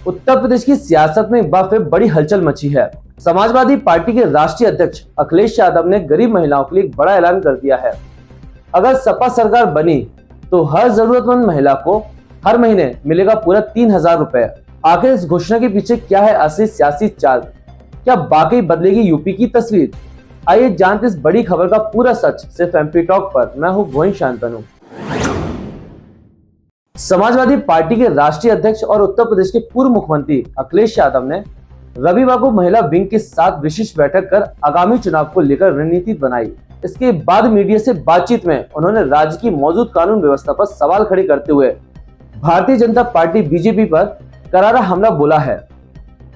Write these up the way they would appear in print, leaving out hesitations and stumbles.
उत्तर प्रदेश की सियासत में एक बार फिर बड़ी हलचल मची है। समाजवादी पार्टी के राष्ट्रीय अध्यक्ष अखिलेश यादव ने गरीब महिलाओं के लिए एक बड़ा ऐलान कर दिया है। अगर सपा सरकार बनी तो हर जरूरतमंद महिला को हर महीने मिलेगा पूरा 3000 रुपए। आखिर इस घोषणा के पीछे क्या है असली सियासी चाल? क्या वाकई बदलेगी यूपी की तस्वीर? आइए जानते इस बड़ी खबर का पूरा सच सिर्फ एमपी टॉक पर। मैं हूं भुवन शांतनु। समाजवादी पार्टी के राष्ट्रीय अध्यक्ष और उत्तर प्रदेश के पूर्व मुख्यमंत्री अखिलेश यादव ने रविवार को महिला विंग के साथ विशेष बैठक कर आगामी चुनाव को लेकर रणनीति बनाई। इसके बाद मीडिया से बातचीत में उन्होंने राज्य की मौजूद कानून व्यवस्था पर सवाल खड़े करते हुए भारतीय जनता पार्टी बीजेपी पर करारा हमला बोला है।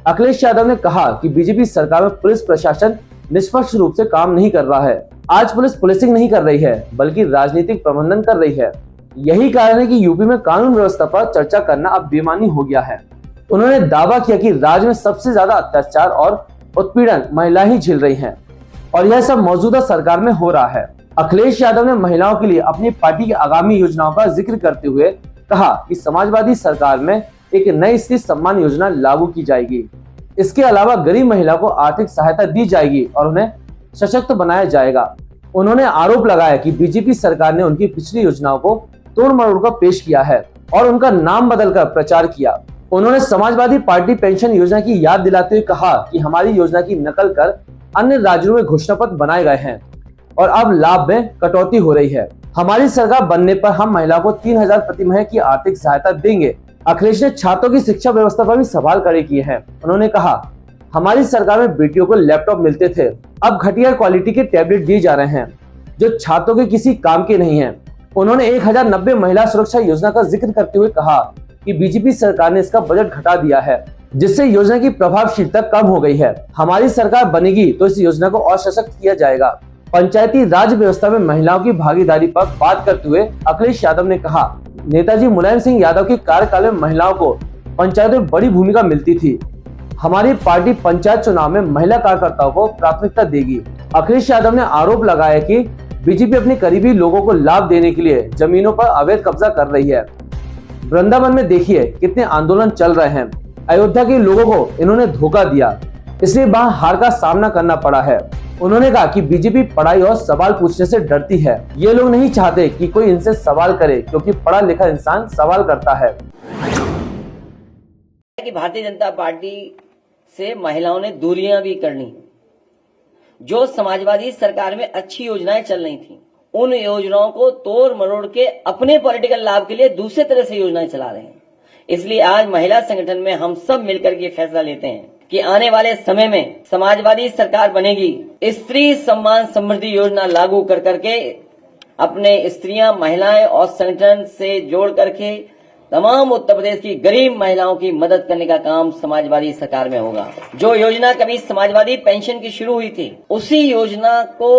अखिलेश यादव ने कहा कि बीजेपी सरकार में पुलिस प्रशासन निष्पक्ष रूप से काम नहीं कर रहा है। आज पुलिस पुलिसिंग नहीं कर रही है बल्कि राजनीतिक प्रबंधन कर रही है। यही कारण है कि यूपी में कानून व्यवस्था पर चर्चा करना अब बेमानी हो गया है। उन्होंने दावा किया कि राज्य में सबसे ज्यादा अत्याचार और उत्पीड़न महिलाएं ही झेल रही हैं और यह सब मौजूदा सरकार में हो रहा है। अखिलेश यादव ने महिलाओं के लिए अपनी पार्टी की आगामी योजनाओं का जिक्र करते हुए कहा कि समाजवादी सरकार में एक नई स्त्री सम्मान योजना लागू की जाएगी। इसके अलावा गरीब महिलाओं को आर्थिक सहायता दी जाएगी और उन्हें सशक्त बनाया जाएगा। उन्होंने आरोप लगाया कि बीजेपी सरकार ने उनकी पिछली योजनाओं को तोड़ मरोड़ कर पेश किया है और उनका नाम बदलकर प्रचार किया। उन्होंने समाजवादी पार्टी पेंशन योजना की याद दिलाते हुए कहा कि हमारी योजना की नकल कर अन्य राज्यों में घोषणा पत्र बनाए गए हैं और अब लाभ में कटौती हो रही है। हमारी सरकार बनने पर हम महिलाओं को 3000 प्रति माह की आर्थिक सहायता देंगे। अखिलेश ने छात्रों की शिक्षा व्यवस्था पर भी सवाल खड़े किए हैं। उन्होंने कहा, हमारी सरकार में बेटियों को लैपटॉप मिलते थे, अब घटिया क्वालिटी के टैबलेट दिए जा रहे हैं जो छात्रों के किसी काम के नहीं है। उन्होंने 1090 महिला सुरक्षा योजना का जिक्र करते हुए कहा कि बीजेपी सरकार ने इसका बजट घटा दिया है जिससे योजना की प्रभावशीलता कम हो गई है। हमारी सरकार बनेगी तो इस योजना को और सशक्त किया जाएगा। पंचायती राज व्यवस्था में महिलाओं की भागीदारी पर बात करते हुए अखिलेश यादव ने कहा, नेताजी मुलायम सिंह यादव के कार्यकाल में महिलाओं को पंचायत में बड़ी भूमिका मिलती थी। हमारी पार्टी पंचायत चुनाव में महिला कार्यकर्ताओं को प्राथमिकता देगी। अखिलेश यादव ने आरोप लगाया कि बीजेपी अपने करीबी लोगों को लाभ देने के लिए जमीनों पर अवैध कब्जा कर रही है। वृंदावन में देखिए कितने आंदोलन चल रहे हैं। अयोध्या के लोगों को इन्होंने धोखा दिया, इसलिए वहां हार का सामना करना पड़ा है। उन्होंने कहा कि बीजेपी पढ़ाई और सवाल पूछने से डरती है। ये लोग नहीं चाहते कि कोई इनसे सवाल करे क्योंकि पढ़ा लिखा इंसान सवाल करता है। कि भारतीय जनता पार्टी से महिलाओं ने दूरियां भी करनी। जो समाजवादी सरकार में अच्छी योजनाएं चल रही थी उन योजनाओं को तोड़ मरोड़ के अपने पॉलिटिकल लाभ के लिए दूसरे तरह से योजनाएं चला रहे हैं। इसलिए आज महिला संगठन में हम सब मिलकर के फैसला लेते हैं कि आने वाले समय में समाजवादी सरकार बनेगी, स्त्री सम्मान समृद्धि योजना लागू कर करके अपने स्त्रियां, महिलाएं और संगठन से जोड़ करके तमाम उत्तर प्रदेश की गरीब महिलाओं की मदद करने का काम समाजवादी सरकार में होगा। जो योजना कभी समाजवादी पेंशन की शुरू हुई थी उसी योजना को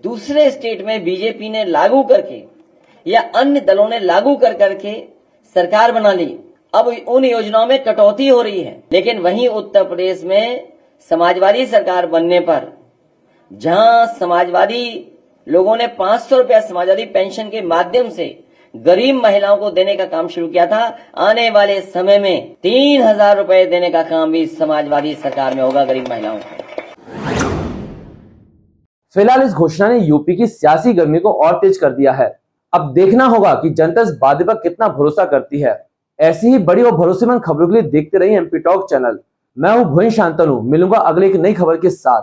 दूसरे स्टेट में बीजेपी ने लागू करके या अन्य दलों ने लागू कर करके सरकार बना ली। अब उन योजनाओं में कटौती हो रही है, लेकिन वहीं उत्तर प्रदेश में समाजवादी सरकार बनने पर जहां समाजवादी लोगों ने 500 रुपया समाजवादी पेंशन के माध्यम से गरीब महिलाओं को देने का काम शुरू किया था, आने वाले समय में 3000 रुपए देने का काम भी समाजवादी सरकार में होगा गरीब महिलाओं को। फिलहाल इस घोषणा ने यूपी की सियासी गर्मी को और तेज कर दिया है। अब देखना होगा कि जनता इस वादे पर कितना भरोसा करती है। ऐसी ही बड़ी और भरोसेमंद खबरों के लिए देखते रहिए एमपी टॉक चैनल। मैं हूं भुवन शांतनु, मिलूंगा अगले एक नई खबर के साथ।